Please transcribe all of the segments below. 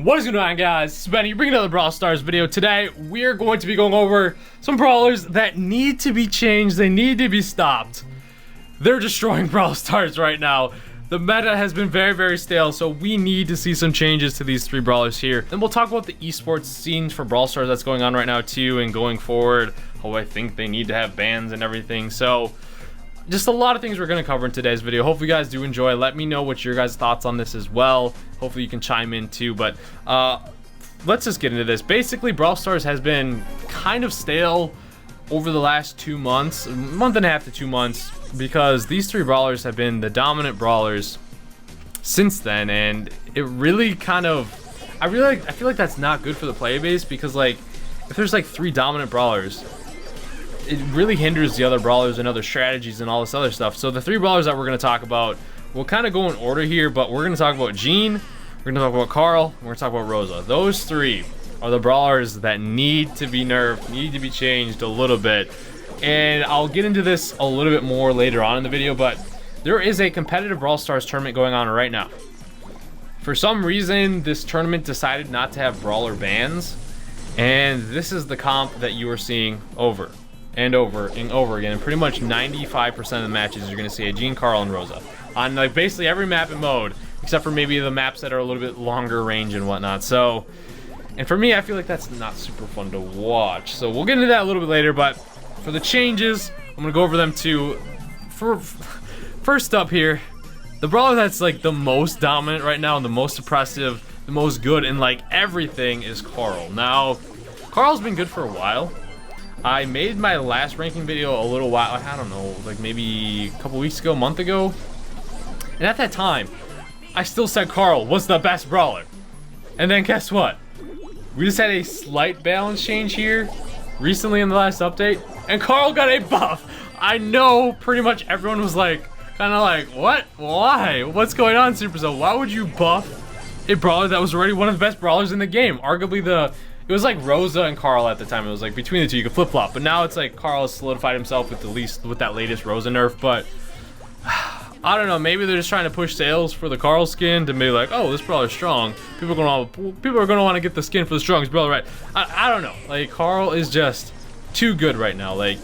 What is going on, guys? It's Benny, bringing another Brawl Stars video. Today, we're going to be going over some brawlers that need to be changed. They need to be stopped. They're destroying Brawl Stars right now. The meta has been very stale, so we need to see some changes to these three brawlers here. Then we'll talk about the esports scenes for Brawl Stars that's going on right now too, and going forward, how I think they need to have bans and everything. So just a lot of things we're going to cover in today's video. Hopefully you guys do enjoy. Let me know what your guys' thoughts on this as well. Hopefully you can chime in too, but let's just get into this. Basically, Brawl Stars has been kind of stale over the last 2 months, a month and a half to 2 months, because these three brawlers have been the dominant brawlers since then, and it really kind of, I feel like that's not good for the player base, because like if there's like three dominant brawlers, it really hinders the other brawlers and other strategies and all this other stuff. So the three brawlers that we're going to talk about, we'll kind of go in order here, but we're going to talk about Gene, we're going to talk about Carl, and we're going to talk about Rosa. Those three are the brawlers that need to be nerfed, need to be changed a little bit. And I'll get into this a little bit more later on in the video, but there is a competitive Brawl Stars tournament going on right now. For some reason, this tournament decided not to have brawler bans, and this is the comp that you are seeing over and over and over again. And pretty much 95% of the matches you're going to see a Gene, Carl, and Rosa on like basically every map and mode, except for maybe the maps that are a little bit longer range and whatnot. So, and for me, I feel like that's not super fun to watch. So we'll get into that a little bit later, but for the changes, I'm going to go over them too. First up here, the brawler that's like the most dominant right now and the most oppressive, the most good in like everything is Carl. Now, Carl's been good for a while. I made my last ranking video a little while, I don't know, like maybe a couple weeks ago, a month ago. And at that time, I still said Carl was the best brawler. And then guess what? We just had a slight balance change here recently in the last update, and Carl got a buff. I know pretty much everyone was like, kind of like, what? Why? What's going on, Supercell? Why would you buff a brawler that was already one of the best brawlers in the game? Arguably it was like Rosa and Carl at the time. It was like between the two you could flip-flop, but now it's like Carl has solidified himself with that latest Rosa nerf. But I don't know, maybe they're just trying to push sales for the Carl skin to be like, oh, this brawler's strong. People are gonna want to get the skin for the strongest brawler, right? I don't know. Like, Carl is just too good right now. Like,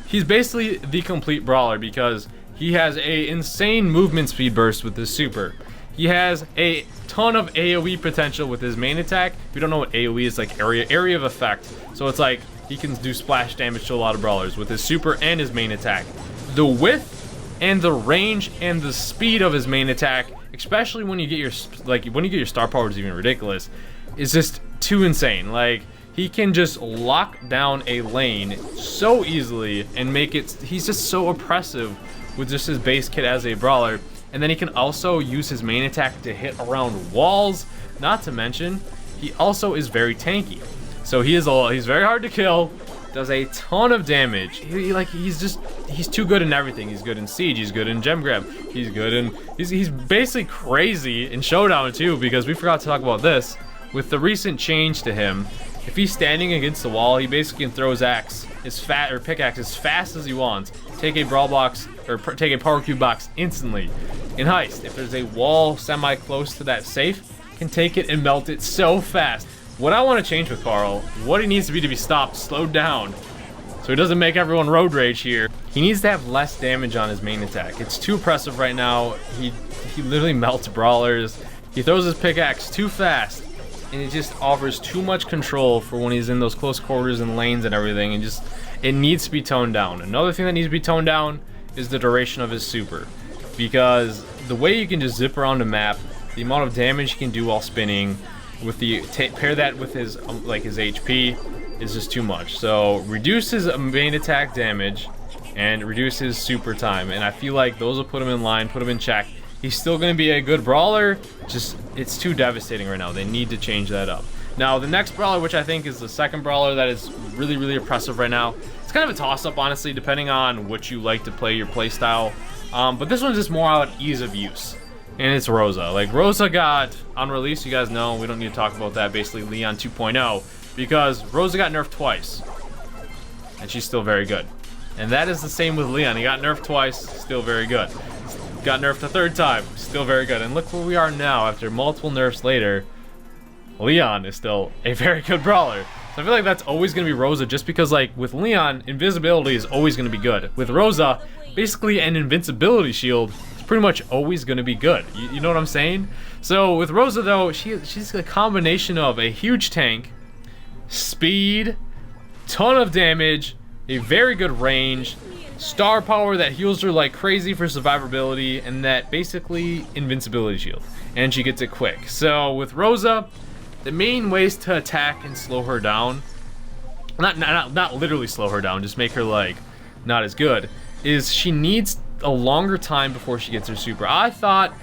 he's basically the complete brawler because he has a insane movement speed burst with his super. He has a ton of AoE potential with his main attack. If you don't know what AoE is, like area of effect. So it's like he can do splash damage to a lot of brawlers with his super and his main attack. The width and the range and the speed of his main attack, especially when you get your star power, is even ridiculous. Is just too insane. Like, he can just lock down a lane so easily and make it. He's just so oppressive with just his base kit as a brawler. And then he can also use his main attack to hit around walls. Not to mention, he also is very tanky. So he's very hard to kill. Does a ton of damage. He's too good in everything. He's good in siege. He's good in gem grab. He's good in. He's basically crazy in showdown too, because we forgot to talk about this. With the recent change to him, if he's standing against the wall, he basically can throw his pickaxe as fast as he wants. Take a brawl box or take a power cube box instantly. In Heist, if there's a wall semi close to that safe, can take it and melt it so fast. What I want to change with Carl, what he needs to be stopped, slowed down, so he doesn't make everyone road rage here. He needs to have less damage on his main attack. It's too oppressive right now. He literally melts brawlers. He throws his pickaxe too fast, and it just offers too much control for when he's in those close quarters and lanes and everything. And just, it needs to be toned down. Another thing that needs to be toned down is the duration of his super, because the way you can just zip around a map, the amount of damage he can do while spinning, with the pair that with his his HP is just too much. So reduce his main attack damage and reduce his super time, and I feel like those will put him in line, put him in check. He's still going to be a good brawler, just it's too devastating right now. They need to change that up. Now the next brawler, which I think is the second brawler that is really oppressive right now, it's kind of a toss-up honestly, depending on what you like to play, your play style, but this one's just more out ease of use. And it's Rosa. Like, Rosa got on release, you guys know, we don't need to talk about that, basically Leon 2.0, because Rosa got nerfed twice, and she's still very good. And that is the same with Leon. He got nerfed twice, still very good. Got nerfed a third time, still very good. And look where we are now after multiple nerfs later. Leon is still a very good brawler. So I feel like that's always going to be Rosa, just because like with Leon, invisibility is always going to be good. With Rosa, basically an invincibility shield is pretty much always going to be good. You know what I'm saying? So with Rosa though, she's a combination of a huge tank, speed, ton of damage, a very good range, star power that heals her like crazy for survivability, and that basically invincibility shield. And she gets it quick. So with Rosa, the main ways to attack and slow her down, not literally slow her down, just make her like not as good, is she needs a longer time before she gets her super. I thought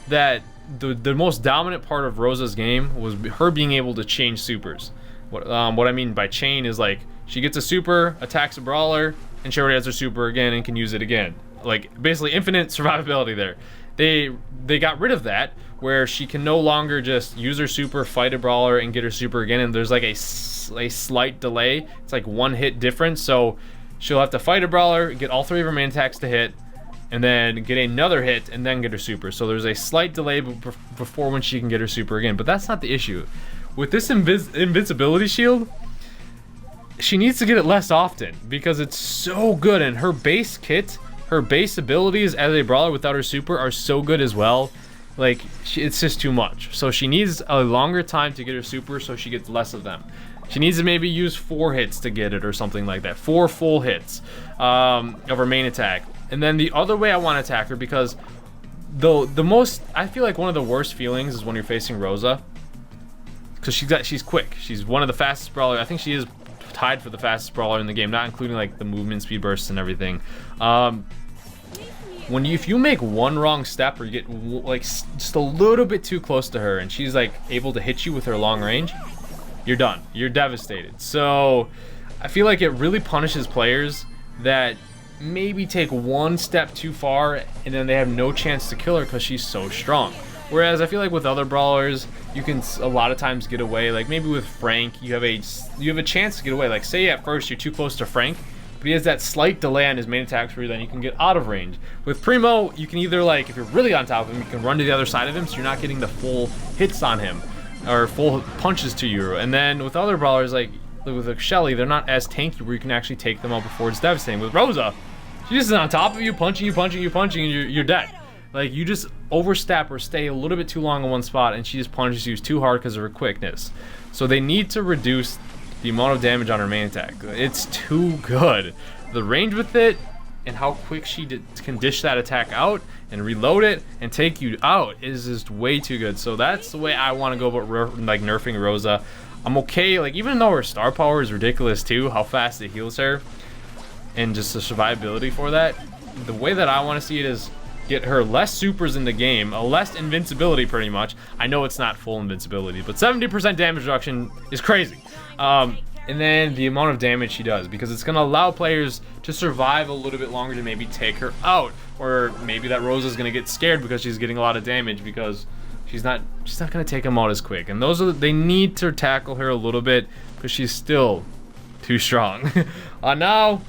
that the most dominant part of Rosa's game was her being able to change supers. What I mean by chain is like she gets a super, attacks a brawler, and she already has her super again and can use it again. Like basically infinite survivability there. They got rid of that, where she can no longer just use her super, fight a brawler, and get her super again, and there's like a slight delay. It's like one hit difference, so she'll have to fight a brawler, get all 3 of her main attacks to hit, and then get another hit, and then get her super. So there's a slight delay before when she can get her super again, but that's not the issue. With this invincibility shield, she needs to get it less often, because it's so good, and her base kit, her base abilities as a brawler without her super are so good as well. Like, it's just too much. So she needs a longer time to get her super, so she gets less of them. She needs to maybe use 4 hits to get it or something like that. 4 full hits of her main attack. And then the other way I want to attack her, because I feel like one of the worst feelings is when you're facing Rosa, because she's quick. She's one of the fastest brawlers. I think she is tied for the fastest brawler in the game, not including like the movement speed bursts and everything. If you make one wrong step, or you get like just a little bit too close to her and she's like able to hit you with her long range, you're done. You're devastated. So I feel like it really punishes players that maybe take one step too far and then they have no chance to kill her because she's so strong. Whereas I feel like with other brawlers, you can a lot of times get away. Like maybe with Frank, you have a chance to get away. Like say at first you're too close to Frank, but he has that slight delay on his main attacks where then you can get out of range. With Primo, you can either, like, if you're really on top of him, you can run to the other side of him so you're not getting the full hits on him, or full punches to you. And then with other brawlers, like with Shelly, they're not as tanky where you can actually take them out before it's devastating. With Rosa, she's just on top of you, punching, and you're dead. Like, you just overstep or stay a little bit too long in one spot, and she just punches you too hard because of her quickness. So they need to reduce the amount of damage on her main attack. It's too good. The range with it and how quick she can dish that attack out and reload it and take you out is just way too good. So that's the way I want to go about like nerfing Rosa. I'm okay, like even though her star power is ridiculous too, how fast it heals her and just the survivability for that, the way that I want to see it is get her less supers in the game, a less invincibility pretty much. I know it's not full invincibility, but 70% damage reduction is crazy. And then the amount of damage she does, because it's going to allow players to survive a little bit longer to maybe take her out, or maybe that Rosa's going to get scared because she's getting a lot of damage because she's not going to take them out as quick. And they need to tackle her a little bit because she's still too strong. Now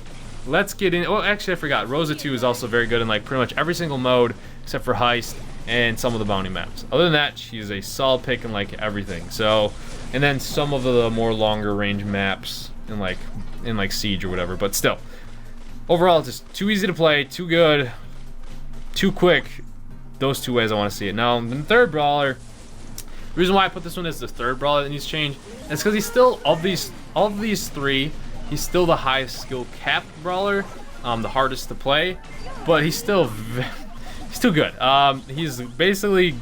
let's get in. Oh, actually I forgot, Rosa 2 is also very good in like pretty much every single mode except for heist and some of the bounty maps. Other than that, she's a solid pick in like everything. So, and then some of the more longer range maps in like Siege or whatever, but still, overall it's just too easy to play, too good, too quick. Those 2 ways I want to see it. Now the third brawler, the reason why I put this one as the third brawler that needs change is because he's still, of these 3, he's still the highest skill cap brawler, the hardest to play, but he's still good. He's basically,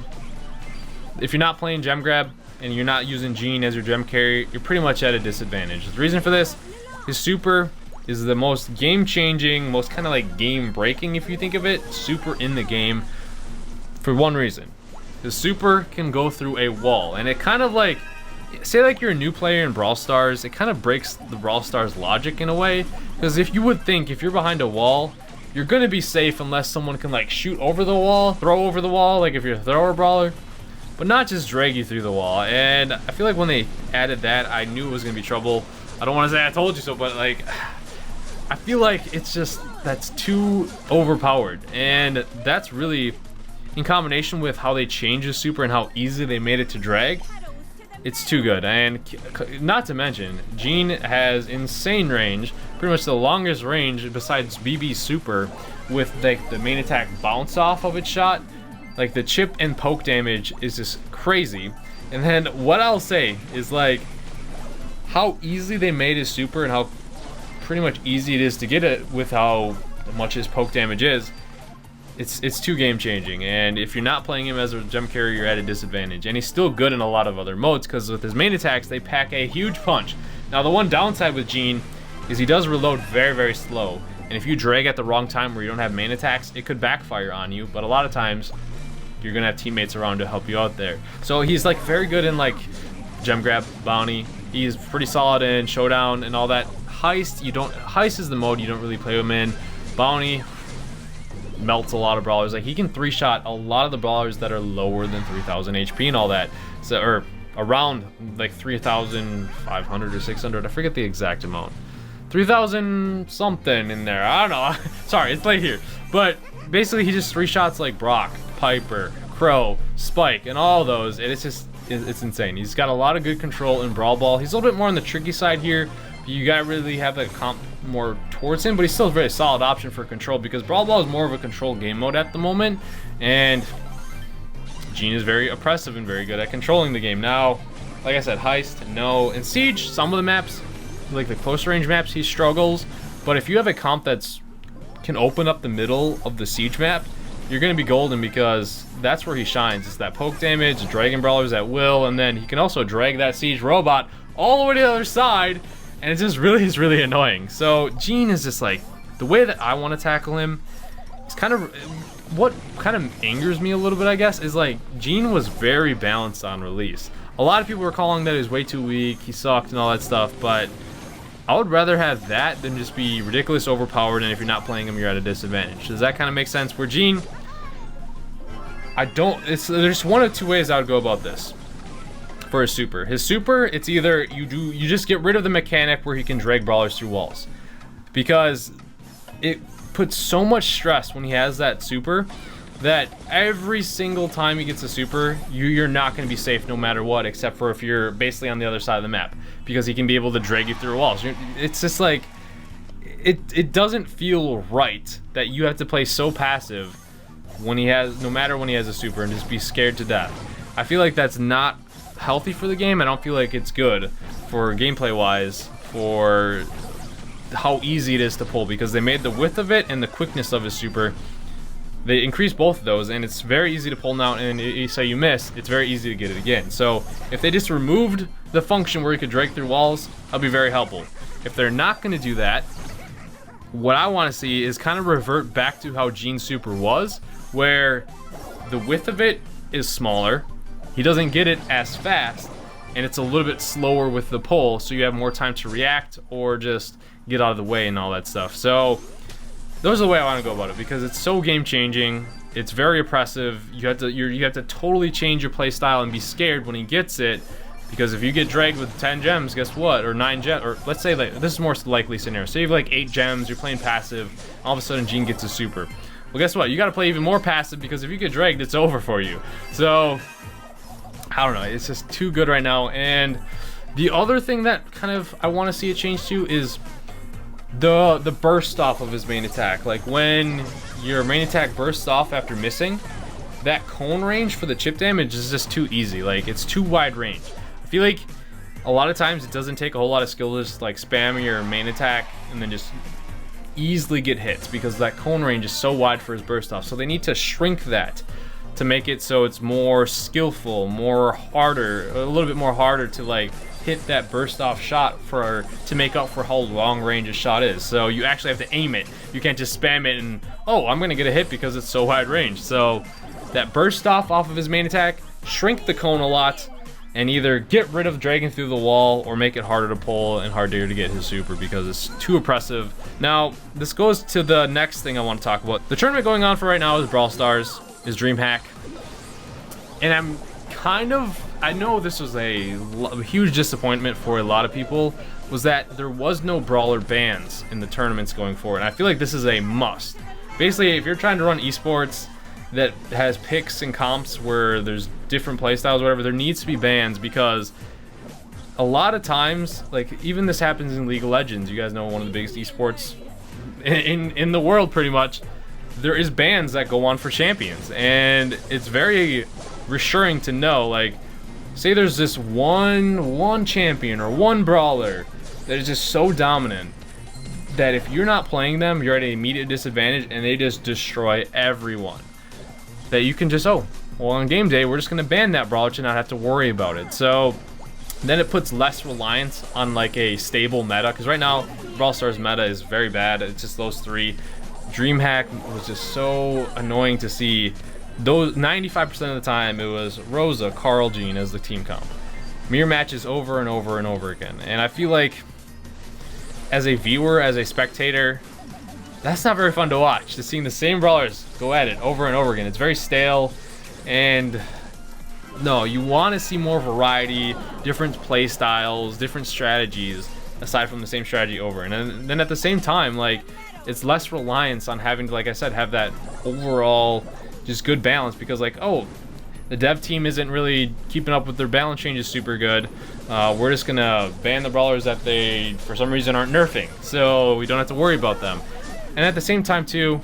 if you're not playing gem grab and you're not using Jean as your gem carry, you're pretty much at a disadvantage. The reason for this, his super is the most game-changing, most kind of like game-breaking, if you think of it, super in the game, for one reason. His super can go through a wall, and it kind of like, say like you're a new player in Brawl Stars, it kind of breaks the Brawl Stars logic in a way, because if you would think if you're behind a wall, you're gonna be safe unless someone can like shoot over the wall, throw over the wall, like if you're a thrower brawler, but not just drag you through the wall. And I feel like when they added that, I knew it was gonna be trouble. I don't want to say I told you so, but like, I feel like it's just, that's too overpowered, and that's really, in combination with how they changed the super and how easy they made it to drag, It's too good. And not to mention, Gene has insane range, pretty much the longest range besides BB's super, with like the main attack bounce off of its shot. Like the chip and poke damage is just crazy. And then what I'll say is like how easy they made his super and how pretty much easy it is to get it with how much his poke damage is. It's too game changing, and if you're not playing him as a gem carrier, you're at a disadvantage. And he's still good in a lot of other modes because with his main attacks, they pack a huge punch. Now the one downside with Gene is he does reload very, very slow, and if you drag at the wrong time where you don't have main attacks, it could backfire on you. But a lot of times, you're gonna have teammates around to help you out there. So he's like very good in like gem grab, bounty. He's pretty solid in showdown and all that. Heist, Heist is the mode you don't really play him in. Bounty melts a lot of brawlers. Like he can 3-shot a lot of the brawlers that are lower than 3,000 HP and all that. So or around like 3,500 or 600. I forget the exact amount. 3,000 something in there. I don't know. Sorry, it's late here. But basically, he just 3-shots like Brock, Piper, Crow, Spike, and all those. And it's insane. He's got a lot of good control in Brawl Ball. He's a little bit more on the tricky side here. You gotta really have that comp more towards him, but he's still a very solid option for control because Brawl Ball is more of a control game mode at the moment, and Gene is very oppressive and very good at controlling the game. Now, like I said, Heist, no. In Siege, some of the maps, like the close range maps, he struggles, but if you have a comp that's can open up the middle of the Siege map, you're gonna be golden because that's where he shines. It's that poke damage, dragon brawlers at will, and then he can also drag that Siege robot all the way to the other side. And it's really annoying. So Gene is just like, the way that I want to tackle him, it's kind of, what kind of angers me a little bit, I guess, is like, Gene was very balanced on release. A lot of people were calling that he was way too weak, he sucked and all that stuff, but I would rather have that than just be ridiculous overpowered, and if you're not playing him, you're at a disadvantage. Does that kind of make sense? Where Gene, there's one of two ways I would go about this. For his super. His super, it's either you just get rid of the mechanic where he can drag brawlers through walls. Because it puts so much stress when he has that super that every single time he gets a super, you're not going to be safe no matter what, except for if you're basically on the other side of the map. Because he can be able to drag you through walls. It's just like, it doesn't feel right that you have to play so passive when he has, no matter when he has a super, and just be scared to death. I feel like that's not healthy for the game. I don't feel like it's good for gameplay wise for how easy it is to pull, because they made the width of it and the quickness of his super, they increased both of those, and it's very easy to pull now, and say you miss, it's very easy to get it again. So if they just removed the function where you could drag through walls, that'd be very helpful. If they're not going to do that, what I want to see is kind of revert back to how Gene's super was, where the width of it is smaller, he doesn't get it as fast, and it's a little bit slower with the pull, so you have more time to react or just get out of the way and all that stuff. So those are the way I want to go about it, because it's so game changing. It's very oppressive. You have to totally change your play style and be scared when he gets it, because if you get dragged with 10 gems, guess what? Or 9 gems, or let's say like, this is more likely scenario. Say you have like 8 gems, you're playing passive, all of a sudden Gene gets a super. Well, guess what? You got to play even more passive, because if you get dragged, it's over for you. So I don't know, it's just too good right now. And the other thing that kind of I want to see a change to is the burst off of his main attack. Like when your main attack bursts off after missing, that cone range for the chip damage is just too easy. Like it's too wide range. I feel like a lot of times it doesn't take a whole lot of skill to just like spam your main attack and then just easily get hits, because that cone range is so wide for his burst off. So they need to shrink that to make it so it's more skillful, more harder, a little bit more harder to like hit that burst off shot to make up for how long range a shot is. So you actually have to aim it. You can't just spam it and, oh, I'm gonna get a hit because it's so wide range. So that burst off of his main attack, shrink the cone a lot, and either get rid of dragging through the wall or make it harder to pull and harder to get his super because it's too oppressive. Now, this goes to the next thing I want to talk about. The tournament going on for right now is Brawl Stars, is DreamHack. And I know this was a huge disappointment for a lot of people, was that there was no brawler bans in the tournaments going forward. And I feel like this is a must. Basically, if you're trying to run esports, that has picks and comps where there's different playstyles, whatever, there needs to be bans, because a lot of times, like, even this happens in League of Legends. You guys know, one of the biggest esports in the world, pretty much. There is bans that go on for champions, and it's very reassuring to know, like, say there's this one champion or one brawler that is just so dominant that if you're not playing them, you're at an immediate disadvantage, and they just destroy everyone. That you can just, oh, well, on game day, we're just going to ban that brawler to not have to worry about it. So then it puts less reliance on, like, a stable meta, because right now, Brawl Stars meta is very bad. It's just those three. DreamHack was just so annoying to see. Those 95% of the time, it was Rosa, Carl Jean as the team comp. Mirror matches over and over and over again. And I feel like, as a viewer, as a spectator, that's not very fun to watch. Just seeing the same brawlers go at it over and over again. It's very stale, and no, you want to see more variety, different play styles, different strategies, aside from the same strategy over. And then at the same time, like, it's less reliance on having to, like I said, have that overall just good balance, because, like, oh, the dev team isn't really keeping up with their balance changes super good. We're just gonna ban the brawlers that they, for some reason, aren't nerfing, so we don't have to worry about them. And at the same time, too,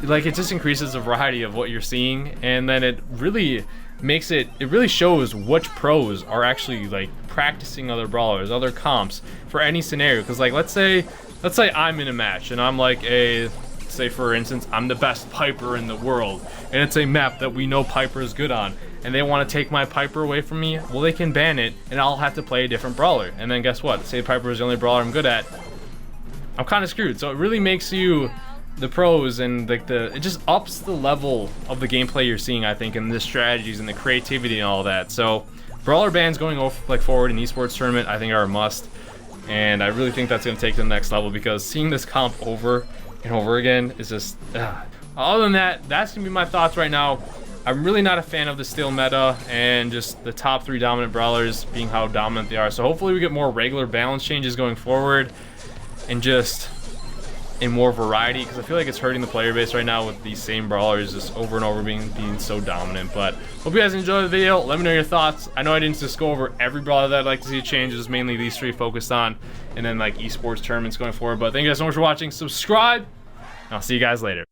like, it just increases the variety of what you're seeing, and then it really makes it really shows which pros are actually, like, practicing other brawlers, other comps for any scenario. Because, like, let's say I'm in a match and I'm like say for instance, I'm the best Piper in the world, and it's a map that we know Piper is good on, and they want to take my Piper away from me. Well, they can ban it, and I'll have to play a different brawler. And then guess what? Say Piper is the only brawler I'm good at. I'm kind of screwed. So it really makes you, the pros, and like it just ups the level of the gameplay you're seeing, I think, and the strategies and the creativity and all that. So brawler bans going forward in esports tournament, I think, are a must. And I really think that's going to take to the next level, because seeing this comp over and over again is just... Other than that, that's going to be my thoughts right now. I'm really not a fan of the stale meta and just the top 3 dominant brawlers being how dominant they are. So hopefully we get more regular balance changes going forward, and just in more variety, because I feel like it's hurting the player base right now with these same brawlers just over and over being so dominant. But hope you guys enjoyed the video. Let me know your thoughts. I know I didn't just go over every brawler that I'd like to see change. It's mainly these 3 focused on, and then, like, esports tournaments going forward. But thank you guys so much for watching. Subscribe, and I'll see you guys later.